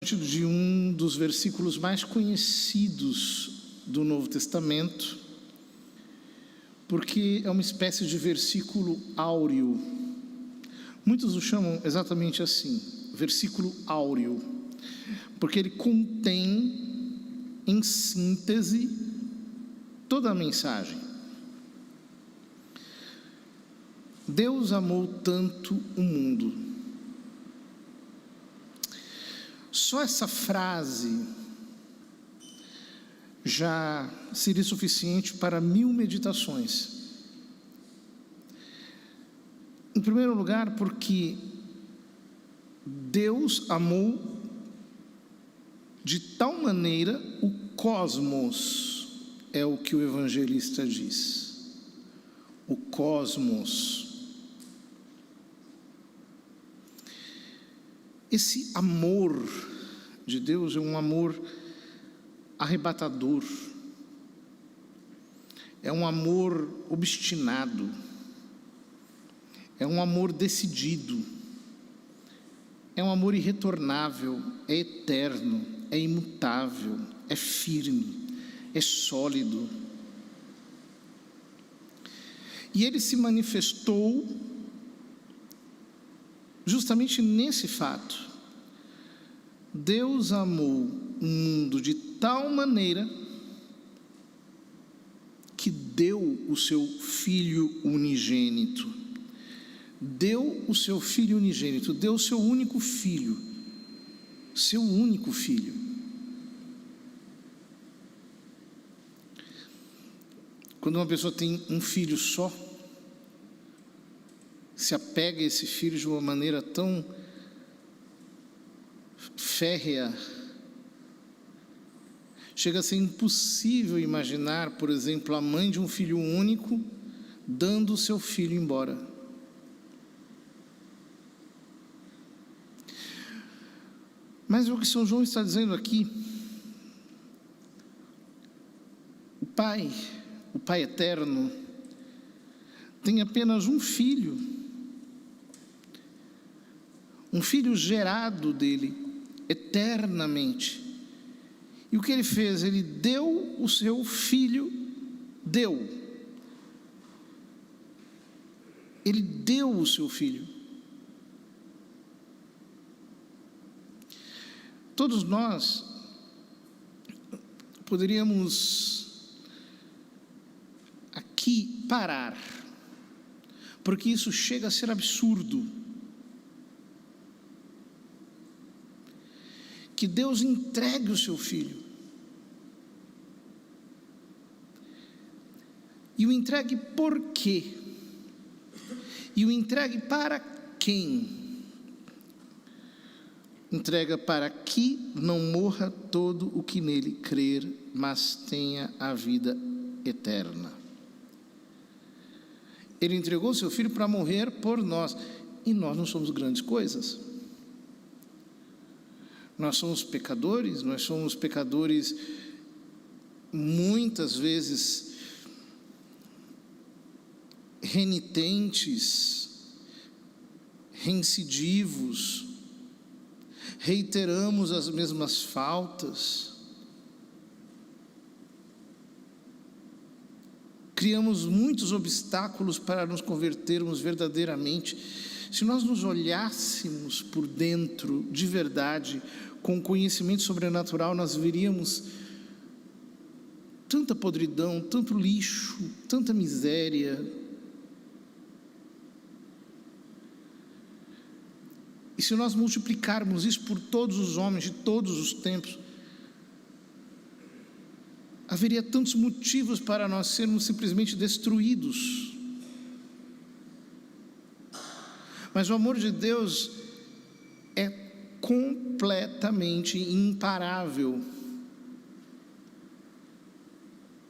diante de um dos versículos mais conhecidos do Novo Testamento, porque é uma espécie de versículo áureo. Muitos o chamam exatamente assim, versículo áureo, porque ele contém, em síntese, toda a mensagem. Deus amou tanto o mundo. Só essa frase já seria suficiente para 1000 meditações. Em primeiro lugar, porque Deus amou de tal maneira o cosmos, é o que o evangelista diz. O cosmos. Esse amor de Deus é um amor arrebatador, é um amor obstinado, é um amor decidido, é um amor irretornável, é eterno, é imutável, é firme, é sólido. E ele se manifestou justamente nesse fato. Deus amou o mundo de tal maneira que deu o seu Filho unigênito. Deu o seu Filho unigênito, deu o seu único filho. Seu único filho. Quando uma pessoa tem um filho só, se apega a esse filho de uma maneira tão férrea, chega a ser impossível imaginar, por exemplo, a mãe de um filho único dando o seu filho embora. Mas o que São João está dizendo aqui, o Pai eterno, tem apenas um filho gerado dele, eternamente. E o que ele fez? Ele deu o seu filho, ele deu o seu filho. Todos nós poderíamos aqui parar, porque isso chega a ser absurdo. Que Deus entregue o seu filho. E o entregue por quê? E o entregue para quem? Entrega para que não morra todo o que nele crer, mas tenha a vida eterna. Ele entregou o seu filho para morrer por nós. E nós não somos grandes coisas. Nós somos pecadores muitas vezes renitentes, reincidivos, reiteramos as mesmas faltas, criamos muitos obstáculos para nos convertermos verdadeiramente. Se nós nos olhássemos por dentro de verdade, com conhecimento sobrenatural, nós veríamos tanta podridão, tanto lixo, tanta miséria. E se nós multiplicarmos isso por todos os homens de todos os tempos, haveria tantos motivos para nós sermos simplesmente destruídos. Mas o amor de Deus é completamente imparável.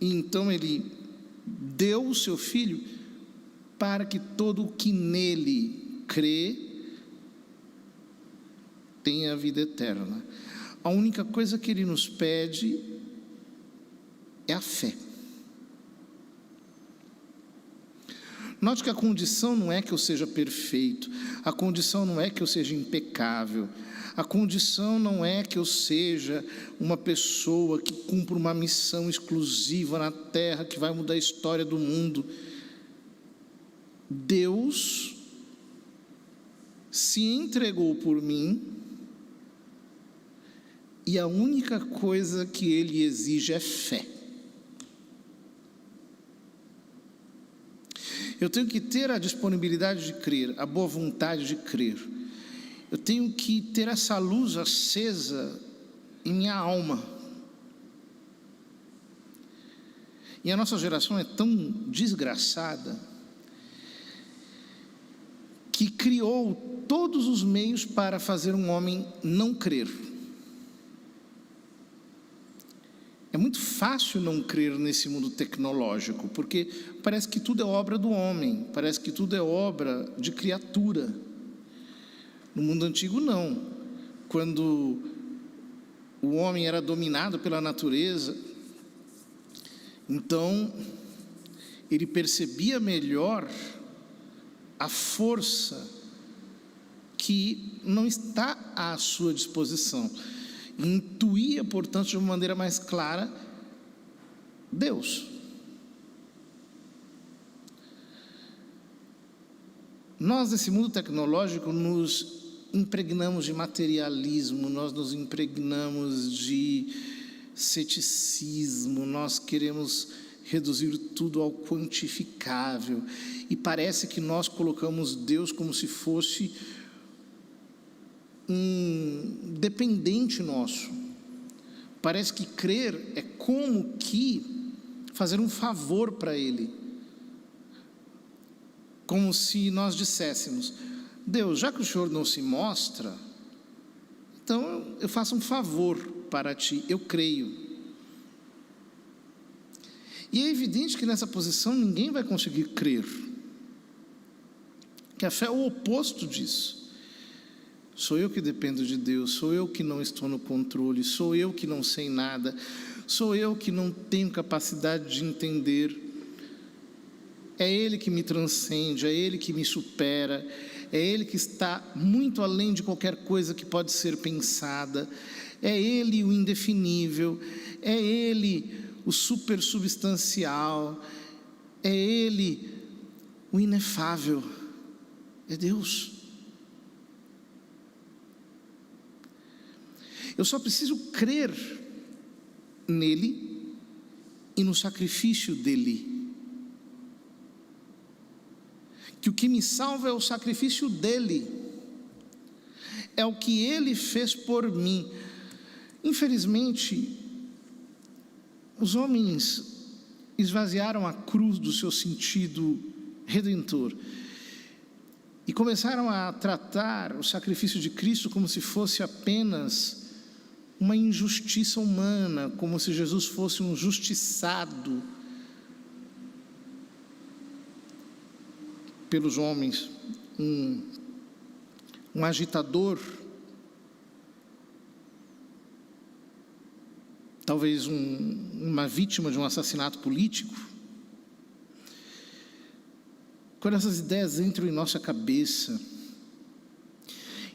E então ele deu o seu filho para que todo o que nele crê tenha a vida eterna. A única coisa que ele nos pede é a fé. Note que a condição não é que eu seja perfeito, a condição não é que eu seja impecável, A condição não é que eu seja uma pessoa que cumpra uma missão exclusiva na terra, que vai mudar a história do mundo. Deus se entregou por mim, e a única coisa que Ele exige é fé. Eu tenho que ter a disponibilidade de crer, a boa vontade de crer. Eu tenho que ter essa luz acesa em minha alma. E a nossa geração é tão desgraçada que criou todos os meios para fazer um homem não crer. É muito fácil não crer nesse mundo tecnológico, porque parece que tudo é obra do homem, parece que tudo é obra de criatura. No mundo antigo, não. Quando o homem era dominado pela natureza, então ele percebia melhor a força que não está à sua disposição. Intuía, portanto, de uma maneira mais clara, Deus. Nós, nesse mundo tecnológico, nos impregnamos de materialismo, nós nos impregnamos de ceticismo, nós queremos reduzir tudo ao quantificável, e parece que nós colocamos Deus como se fosse um dependente nosso. Parece que crer é como que fazer um favor para Ele, como se nós disséssemos: Deus, já que o Senhor não se mostra, então eu faço um favor para Ti, eu creio. E é evidente que nessa posição ninguém vai conseguir crer, que a fé é o oposto disso. Sou eu que dependo de Deus, sou eu que não estou no controle, sou eu que não sei nada, sou eu que não tenho capacidade de entender. É Ele que me transcende, é Ele que me supera, é Ele que está muito além de qualquer coisa que pode ser pensada, é Ele o indefinível, é Ele o supersubstancial, é Ele o inefável, é Deus. Eu só preciso crer nele e no sacrifício dele. Que o que me salva é o sacrifício dele, é o que ele fez por mim. Infelizmente, os homens esvaziaram a cruz do seu sentido redentor e começaram a tratar o sacrifício de Cristo como se fosse apenas uma injustiça humana, como se Jesus fosse um justiçado pelos homens, um agitador, talvez uma vítima de um assassinato político. Quando essas ideias entram em nossa cabeça,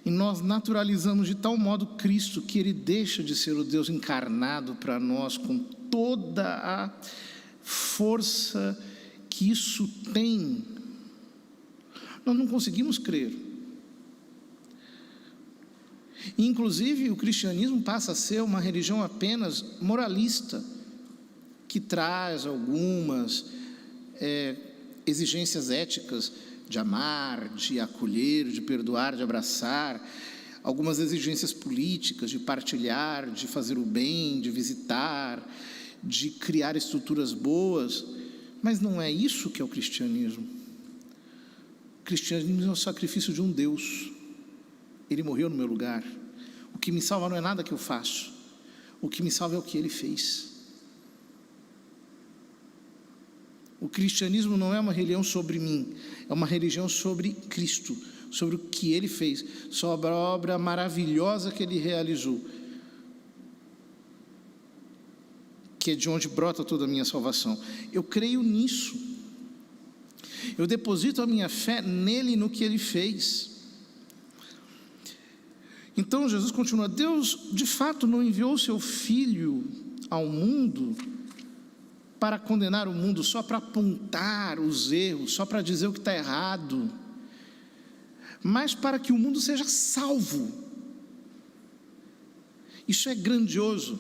e nós naturalizamos de tal modo Cristo, que Ele deixa de ser o Deus encarnado para nós, com toda a força que isso tem, nós não conseguimos crer. Inclusive, o cristianismo passa a ser uma religião apenas moralista, que traz algumas exigências éticas de amar, de acolher, de perdoar, de abraçar, algumas exigências políticas de partilhar, de fazer o bem, de visitar, de criar estruturas boas, mas não é isso que é o cristianismo. O cristianismo é o sacrifício de um Deus. Ele morreu no meu lugar. O que me salva não é nada que eu faço, o que me salva é o que Ele fez. O cristianismo não é uma religião sobre mim, é uma religião sobre Cristo, sobre o que Ele fez, sobre a obra maravilhosa que Ele realizou, que é de onde brota toda a minha salvação. Eu creio nisso, eu deposito a minha fé nele e no que Ele fez. Então Jesus continua: Deus de fato não enviou o seu Filho ao mundo para condenar o mundo, só para apontar os erros, só para dizer o que está errado, mas para que o mundo seja salvo. Isso é grandioso.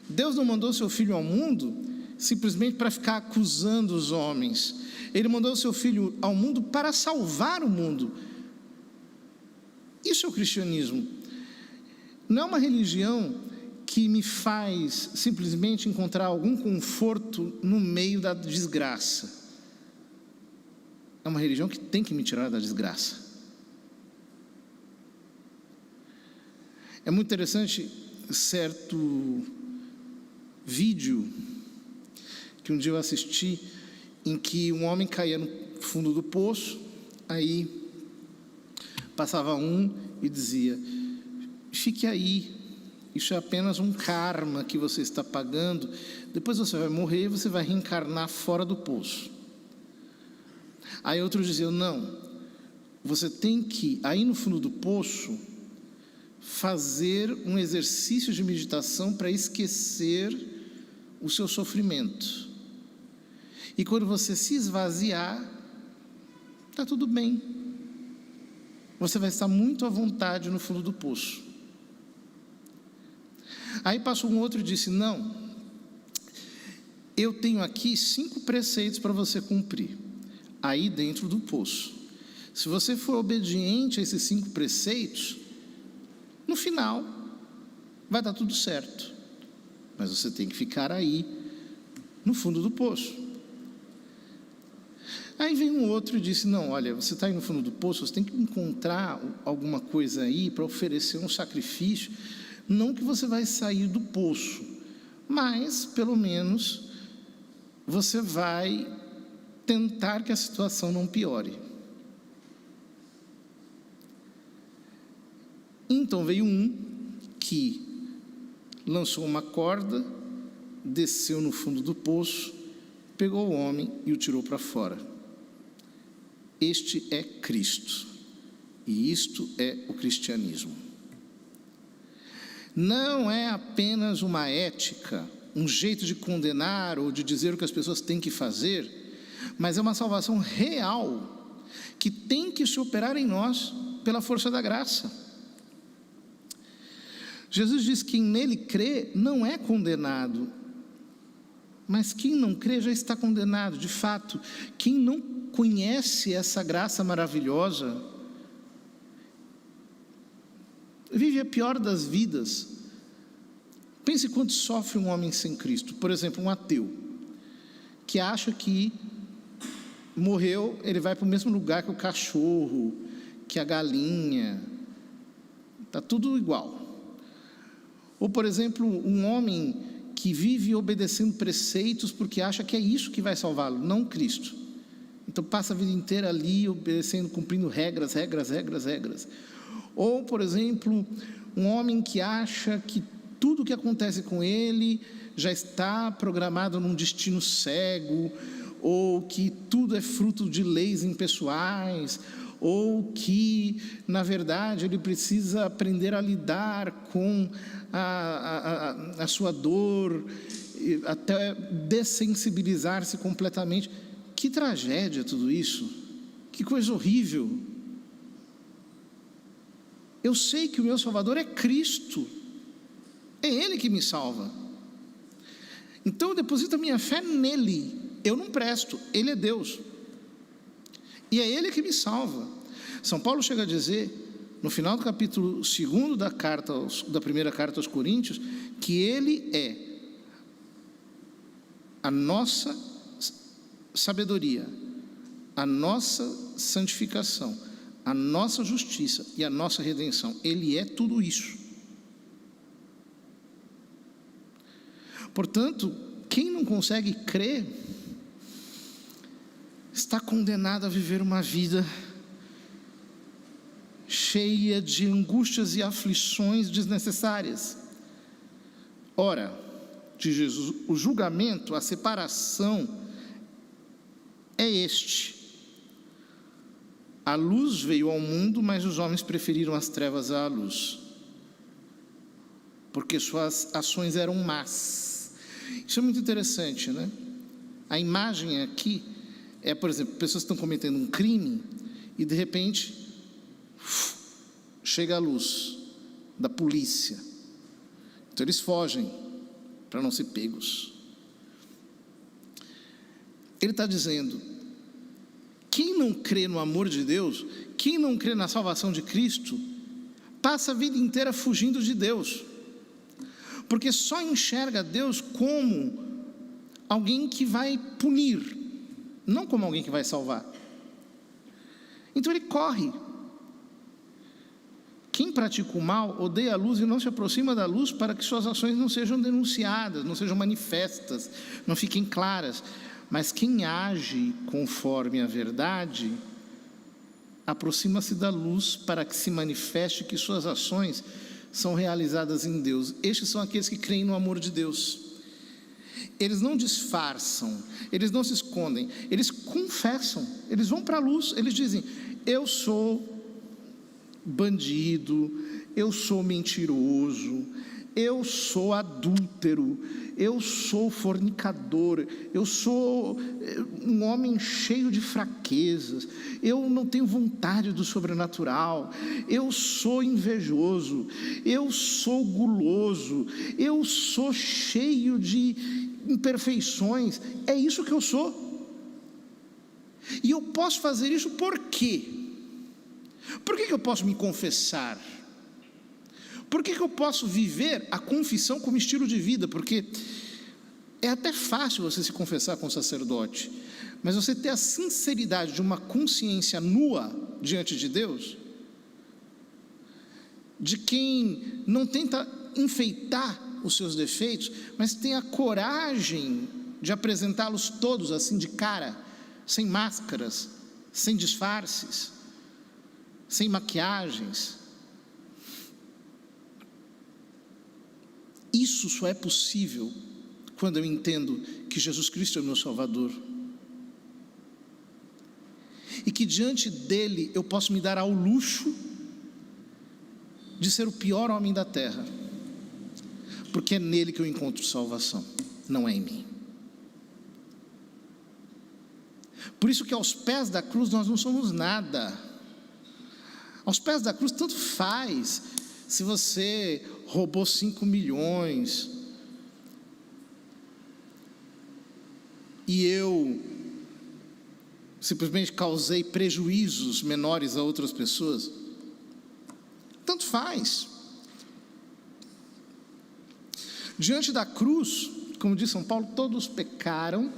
Deus não mandou seu Filho ao mundo simplesmente para ficar acusando os homens. Ele mandou o seu Filho ao mundo para salvar o mundo. Isso é o cristianismo. Não é uma religião que me faz simplesmente encontrar algum conforto no meio da desgraça. É uma religião que tem que me tirar da desgraça. É muito interessante certo vídeo que um dia eu assisti, em que um homem caía no fundo do poço, aí passava um e dizia: fique aí, isso é apenas um karma que você está pagando, depois você vai morrer e você vai reencarnar fora do poço. Aí outros diziam: não, você tem que, aí no fundo do poço, fazer um exercício de meditação para esquecer o seu sofrimento. E quando você se esvaziar, está tudo bem. Você vai estar muito à vontade no fundo do poço. Aí passou um outro e disse: não, eu tenho aqui 5 preceitos para você cumprir, aí dentro do poço. Se você for obediente a esses 5 preceitos, no final vai dar tudo certo. Mas você tem que ficar aí no fundo do poço. Aí vem um outro e disse: não, olha, você está aí no fundo do poço, você tem que encontrar alguma coisa aí para oferecer um sacrifício. Não que você vai sair do poço, mas pelo menos você vai tentar que a situação não piore. Então veio um que lançou uma corda, desceu no fundo do poço, pegou o homem e o tirou para fora. Este é Cristo, e isto é o cristianismo. Não é apenas uma ética, um jeito de condenar ou de dizer o que as pessoas têm que fazer, mas é uma salvação real, que tem que se operar em nós pela força da graça. Jesus diz que quem nele crê não é condenado, mas quem não crê já está condenado. De fato, quem não conhece essa graça maravilhosa vive a pior das vidas. Pense quanto sofre um homem sem Cristo. Por exemplo, um ateu que acha que morreu, ele vai para o mesmo lugar que o cachorro, que a galinha, está tudo igual. Ou, por exemplo, um homem que vive obedecendo preceitos porque acha que é isso que vai salvá-lo, não Cristo. Então passa a vida inteira ali obedecendo, cumprindo regras. Ou, por exemplo, um homem que acha que tudo o que acontece com ele já está programado num destino cego, ou que tudo é fruto de leis impessoais, ou que, na verdade, ele precisa aprender a lidar com a sua dor, até dessensibilizar-se completamente. Que tragédia tudo isso, que coisa horrível. Eu sei que o meu Salvador é Cristo, é Ele que me salva, então eu deposito a minha fé nele. Eu não presto, Ele é Deus, e é Ele que me salva. São Paulo chega a dizer, no final do capítulo 2 da primeira carta aos Coríntios, que Ele é a nossa sabedoria, a nossa santificação, a nossa justiça e a nossa redenção. Ele é tudo isso. Portanto, quem não consegue crer está condenado a viver uma vida cheia de angústias e aflições desnecessárias. Ora, de Jesus, o julgamento, a separação é este: A luz veio ao mundo, mas os homens preferiram as trevas à luz, porque suas ações eram más. Isso é muito interessante, né? A imagem aqui é, por exemplo, pessoas estão cometendo um crime e de repente chega a luz da polícia. Então eles fogem para não ser pegos. Ele está dizendo: quem não crê no amor de Deus, quem não crê na salvação de Cristo, passa a vida inteira fugindo de Deus, porque só enxerga Deus como alguém que vai punir, não como alguém que vai salvar. Então ele corre. Quem pratica o mal odeia a luz e não se aproxima da luz, para que suas ações não sejam denunciadas, não sejam manifestas, não fiquem claras. Mas quem age conforme a verdade aproxima-se da luz, para que se manifeste que suas ações são realizadas em Deus. Estes são aqueles que creem no amor de Deus. Eles não disfarçam, eles não se escondem, eles confessam, eles vão para a luz, eles dizem: eu sou bandido, eu sou mentiroso, eu sou adúltero, eu sou fornicador, eu sou um homem cheio de fraquezas, eu não tenho vontade do sobrenatural, eu sou invejoso, eu sou guloso, eu sou cheio de imperfeições. É isso que eu sou. E eu posso fazer isso por quê? Por que eu posso me confessar? Por que eu posso viver a confissão como estilo de vida? Porque é até fácil você se confessar com o sacerdote, mas você ter a sinceridade de uma consciência nua diante de Deus, de quem não tenta enfeitar os seus defeitos, mas tem a coragem de apresentá-los todos assim de cara, sem máscaras, sem disfarces, sem maquiagens. Isso só é possível quando eu entendo que Jesus Cristo é o meu Salvador, e que diante dele eu posso me dar ao luxo de ser o pior homem da terra, porque é nele que eu encontro salvação, não é em mim. Por isso que aos pés da cruz nós não somos nada. Aos pés da cruz tanto faz se você roubou 5 milhões e eu simplesmente causei prejuízos menores a outras pessoas. Tanto faz. Diante da cruz, como diz São Paulo, todos pecaram,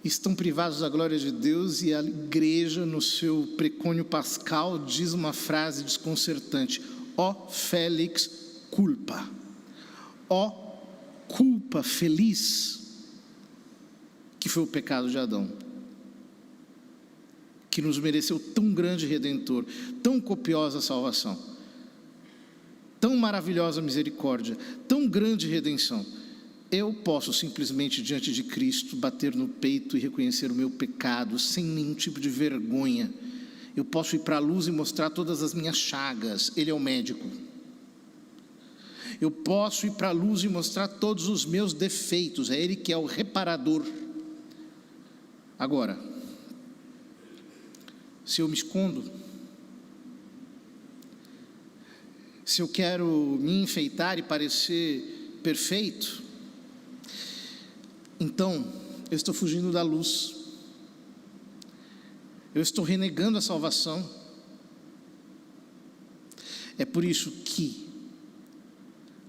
estão privados da glória de Deus, e a igreja, no seu precônio pascal, diz uma frase desconcertante: ó Félix culpa, ó culpa feliz, que foi o pecado de Adão, que nos mereceu tão grande Redentor, tão copiosa salvação, tão maravilhosa misericórdia, tão grande redenção. Eu posso simplesmente diante de Cristo bater no peito e reconhecer o meu pecado sem nenhum tipo de vergonha. Eu posso ir para a luz e mostrar todas as minhas chagas. Ele é o médico. Eu posso ir para a luz e mostrar todos os meus defeitos. É Ele que é o reparador. Agora, se eu me escondo, se eu quero me enfeitar e parecer perfeito, então eu estou fugindo da luz, eu estou renegando a salvação. É por isso que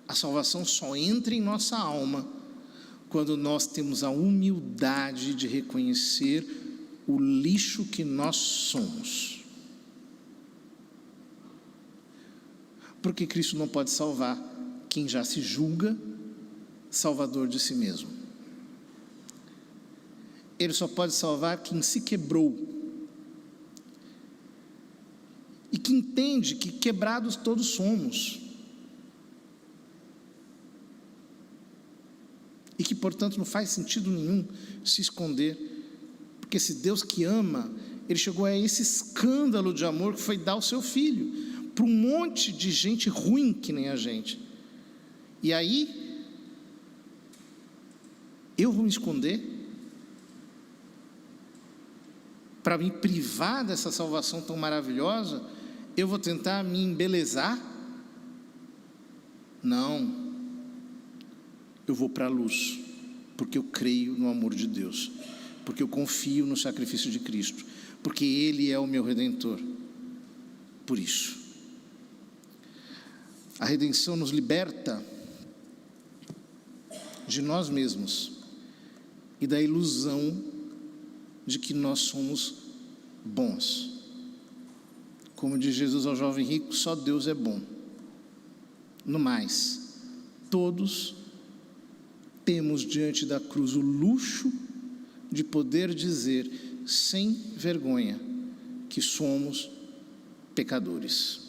a salvação só entra em nossa alma quando nós temos a humildade de reconhecer o lixo que nós somos. Porque Cristo não pode salvar quem já se julga salvador de si mesmo. Ele só pode salvar quem se quebrou e que entende que quebrados todos somos, e que portanto não faz sentido nenhum se esconder, porque esse Deus que ama, ele chegou a esse escândalo de amor que foi dar o seu filho para um monte de gente ruim que nem a gente. E aí, eu vou me esconder para me privar dessa salvação tão maravilhosa? Eu vou tentar me embelezar? Não. Eu vou para a luz, porque eu creio no amor de Deus, porque eu confio no sacrifício de Cristo, porque Ele é o meu Redentor. Por isso, a redenção nos liberta de nós mesmos e da ilusão de que nós somos bons. Como diz Jesus ao jovem rico, só Deus é bom. No mais, todos temos diante da cruz o luxo de poder dizer sem vergonha que somos pecadores.